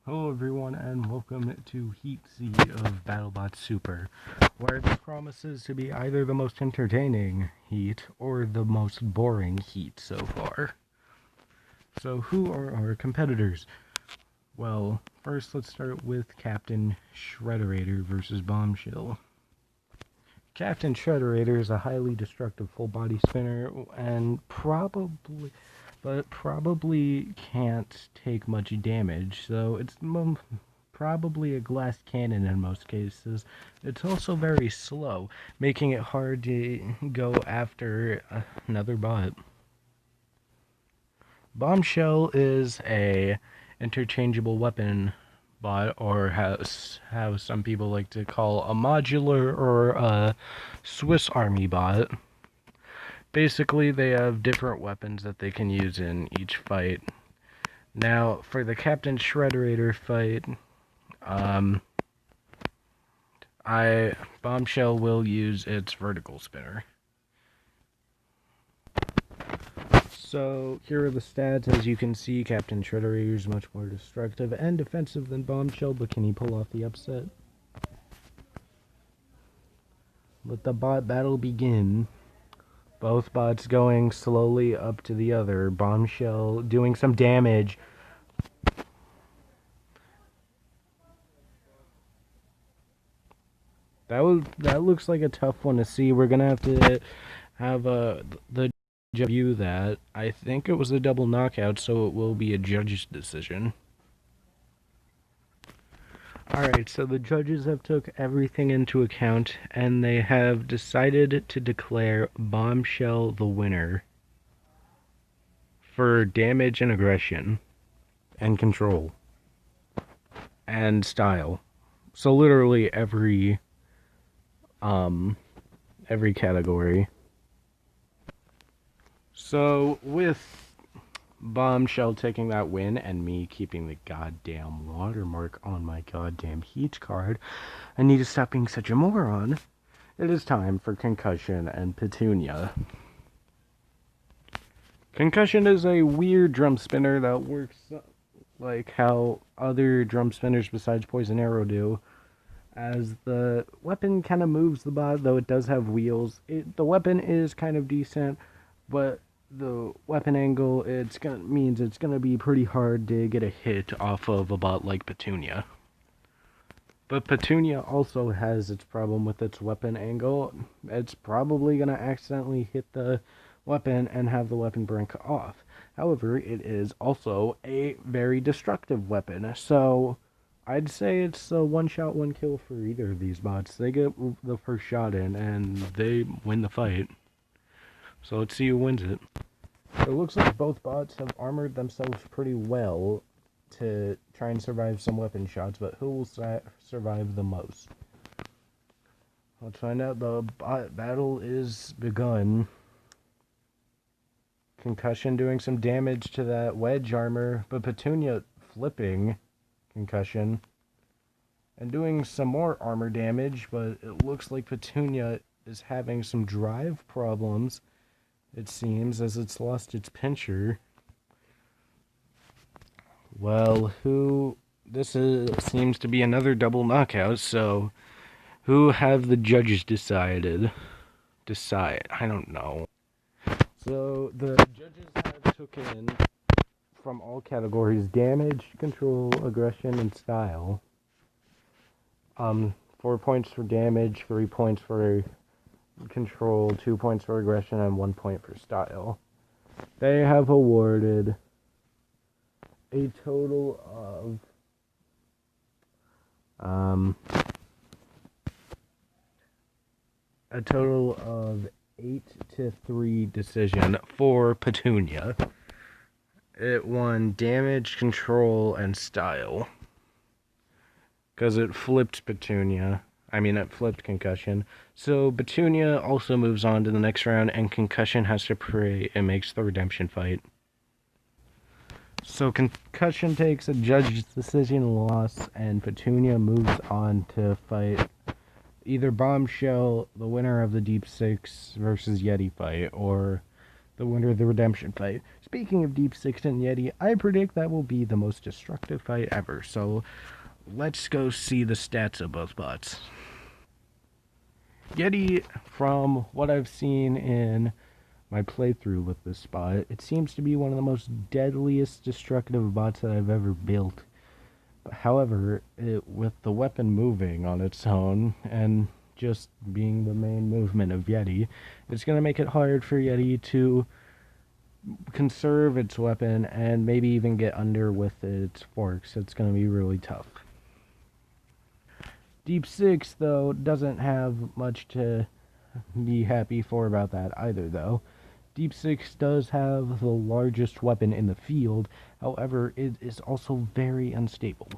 Hello everyone and welcome to Heat Z of Battlebots Super, where this promises to be either the most entertaining Heat or the most boring Heat so far. So who are our competitors? Well, first let's start with Captain Shredderator versus Bombshell. Captain Shredderator is a highly destructive full body spinner and probably can't take much damage, so it's probably a glass cannon in most cases. It's also very slow, making it hard to go after another bot. Bombshell is a interchangeable weapon bot, or how some people like to call a modular or a Swiss Army bot. Basically, they have different weapons that they can use in each fight. Now, for the Captain Shredderator fight, Bombshell will use its vertical spinner. So, here are the stats. As you can see, Captain Shredderator is much more destructive and defensive than Bombshell, but can he pull off the upset? Let the bot battle begin. Both bots going slowly up to the other. Bombshell doing some damage. That looks like a tough one to see. We're gonna have to have the judge view that. I think it was a double knockout, so it will be a judge's decision. Alright, so the judges have took everything into account, and they have decided to declare Bombshell the winner for damage and aggression and control and style. So literally every category. So with Bombshell taking that win and me keeping the goddamn watermark on my goddamn Heat card, I need to stop being such a moron. It is time for Concussion and Petunia. Concussion is a weird drum spinner that works like how other drum spinners besides Poison Arrow do. As the weapon kind of moves the bot, though it does have wheels. The weapon is kind of decent, but the weapon angle means it's gonna be pretty hard to get a hit off of a bot like Petunia. But Petunia also has its problem with its weapon angle. It's probably gonna accidentally hit the weapon and have the weapon break off. However, it is also a very destructive weapon, so I'd say it's a one-shot, one-kill for either of these bots. They get the first shot in, and they win the fight. So let's see who wins it. It looks like both bots have armored themselves pretty well to try and survive some weapon shots, but who will survive the most? Let's find out. The bot battle is begun. Concussion doing some damage to that wedge armor, but Petunia flipping Concussion and doing some more armor damage, but it looks like Petunia is having some drive problems, it seems, as it's lost its pincher. Well, seems to be another double knockout, so who have the judges decide? I don't know. So the judges have taken from all categories: damage, control, aggression, and style. 4 points for damage, 3 points for control, 2 points for aggression, and 1 point for style. They have awarded a total of 8-3 decision for Petunia. It won damage, control, and style. Because it flipped Petunia. It flipped Concussion. So Petunia also moves on to the next round, and Concussion has to pray and makes the redemption fight. So Concussion takes a judge's decision loss, and Petunia moves on to fight either Bombshell, the winner of the Deep Six versus Yeti fight, or the winner of the redemption fight. speaking of Deep Six and Yeti, I predict that will be the most destructive fight ever. So let's go see the stats of both bots. Yeti, from what I've seen in my playthrough with this bot, it seems to be one of the most deadliest destructive bots that I've ever built. However, with the weapon moving on its own and just being the main movement of Yeti, it's going to make it hard for Yeti to conserve its weapon and maybe even get under with its forks. It's going to be really tough. Deep Six, though, doesn't have much to be happy for about that either, though. Deep Six does have the largest weapon in the field, however, it is also very unstable.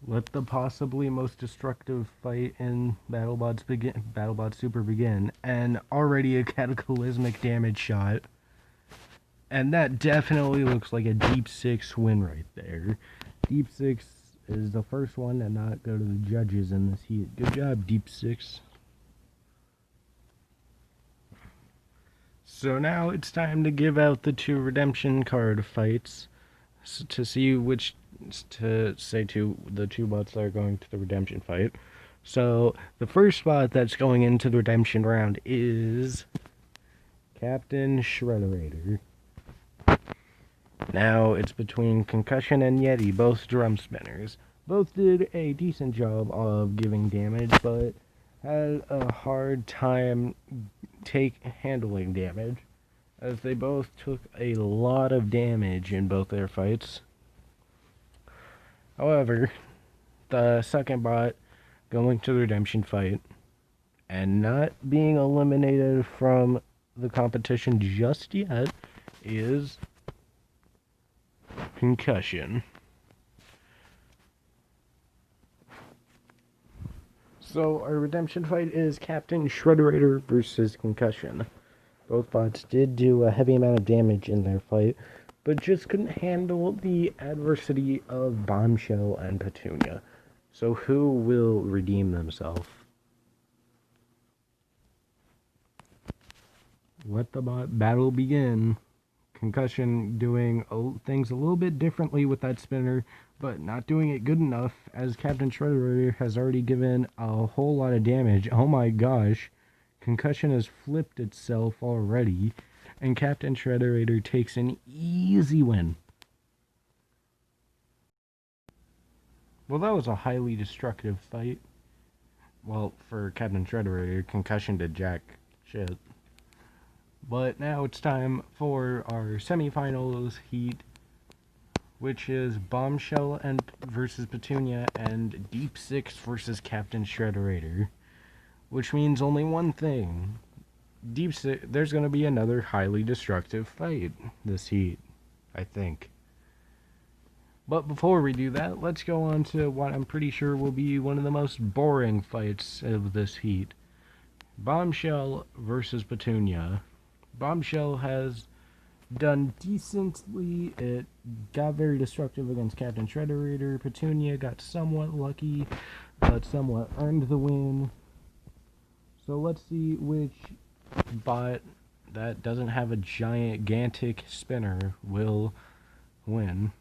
Let the possibly most destructive fight in Battlebots Super begin, and already a cataclysmic damage shot. And that definitely looks like a Deep Six win right there. Deep Six is the first one to not go to the judges in this heat. Good job, Deep Six. So now it's time to give out the two redemption card fights to see which to say to the two bots that are going to the redemption fight. So the first bot that's going into the redemption round is Captain Shredderator. Now it's between Concussion and Yeti, both drum spinners. Both did a decent job of giving damage, but had a hard time handling damage, as they both took a lot of damage in both their fights. However, the second bot going to the redemption fight and not being eliminated from the competition just yet is Concussion. So our redemption fight is Captain Shredderator versus Concussion. Both bots did do a heavy amount of damage in their fight, but just couldn't handle the adversity of Bombshell and Petunia. So who will redeem themselves? Let the battle begin. Concussion doing things a little bit differently with that spinner, but not doing it good enough, as Captain Shredderator has already given a whole lot of damage. Oh my gosh. Concussion has flipped itself already, and Captain Shredderator takes an easy win. Well, that was a highly destructive fight. Well, for Captain Shredderator, Concussion did jack shit. But now it's time for our semifinals heat, which is Bombshell versus Petunia and Deep Six versus Captain Shredderator. Which means only one thing. Deep Six, there's going to be another highly destructive fight this heat, I think. But before we do that, let's go on to what I'm pretty sure will be one of the most boring fights of this heat. Bombshell versus Petunia. Bombshell has done decently. It got very destructive against Captain Shredderator. Petunia got somewhat lucky, but somewhat earned the win. So let's see which bot that doesn't have a gigantic spinner will win.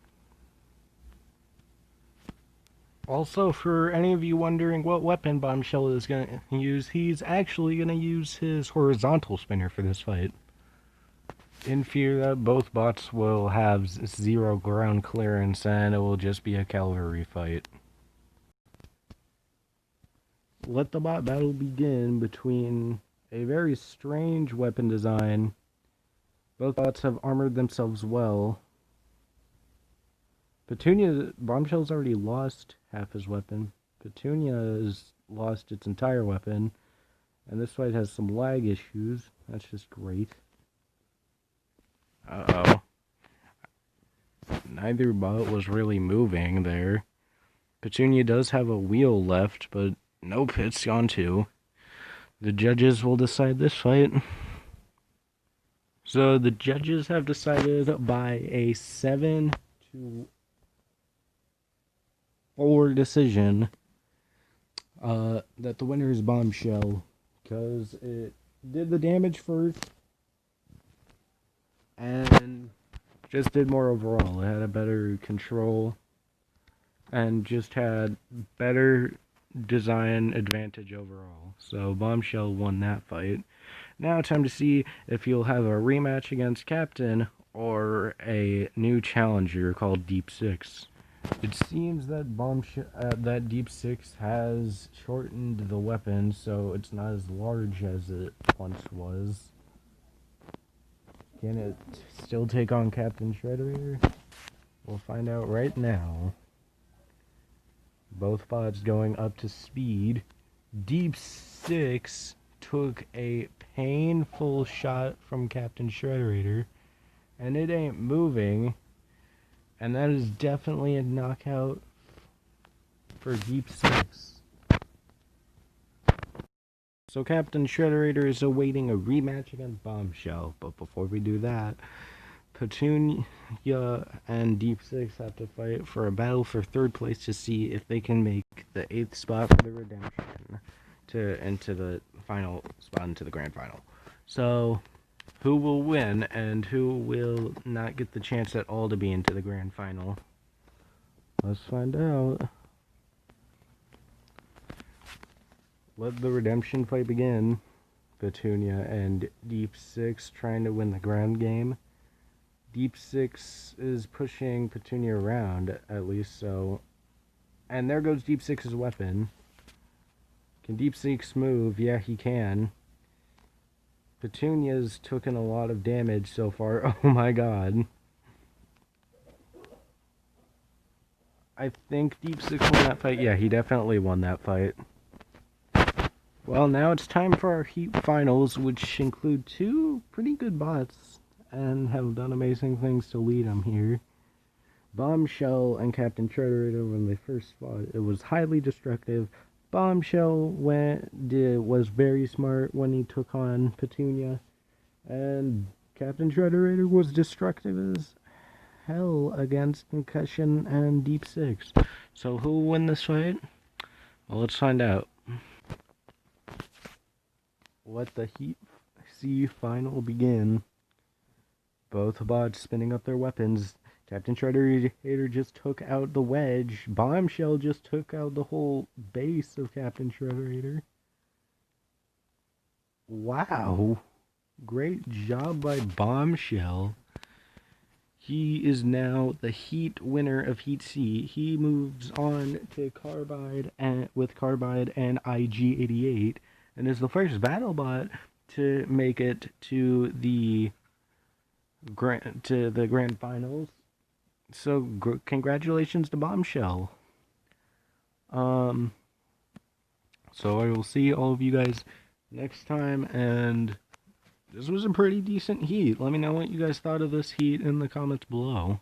Also, for any of you wondering what weapon Bombshell is going to use, he's actually going to use his horizontal spinner for this fight. In fear that both bots will have 0 ground clearance and it will just be a cavalry fight. Let the bot battle begin between a very strange weapon design. Both bots have armored themselves well. Bombshell's already lost half his weapon. Petunia has lost its entire weapon. And this fight has some lag issues. That's just great. Uh-oh. Neither bot was really moving there. Petunia does have a wheel left, but nope, it's gone too. The judges will decide this fight. So the judges have decided by a 7-4 decision that the winner is Bombshell, because it did the damage first and just did more overall. It had a better control and just had better design advantage overall. So Bombshell won that fight. Now time to see if you'll have a rematch against Captain or a new challenger called Deep Six. It seems that that Deep Six has shortened the weapon, so it's not as large as it once was. Can it still take on Captain Shredder? We'll find out right now. Both bots going up to speed. Deep Six took a painful shot from Captain Shredder, and it ain't moving. And that is definitely a knockout for Deep Six. So Captain Shredder is awaiting a rematch against Bombshell. But before we do that, Petunia and Deep Six have to fight for a battle for third place to see if they can make the 8th spot for the redemption into the final spot into the grand final. So who will win and who will not get the chance at all to be into the grand final? Let's find out. Let the redemption fight begin. Petunia and Deep Six trying to win the ground game. Deep Six is pushing Petunia around, at least so. And there goes Deep Six's weapon. Can Deep Six move? Yeah, he can. Petunia's taken a lot of damage so far. Oh my god. I think Deep Six won that fight. Yeah, he definitely won that fight. Well, now it's time for our Heat Finals, which include 2 pretty good bots and have done amazing things to lead them here. Bombshell and Captain Shredder, when they first fought, it was highly destructive. Bombshell was very smart when he took on Petunia, and Captain Shredder was destructive as hell against Concussion and Deep Six. So who will win this fight? Well, let's find out. Let the Heat C final begin. Both bots spinning up their weapons. Captain Shredder just took out the wedge. Bombshell just took out the whole base of Captain Shredder. Wow. Great job by Bombshell. He is now the Heat winner of Heat C. He moves on to Carbide with Carbide and IG-88 and is the first Battlebot to make it to the grand finals. So congratulations to Bombshell. So I will see all of you guys next time, and this was a pretty decent heat. Let me know what you guys thought of this heat in the comments below.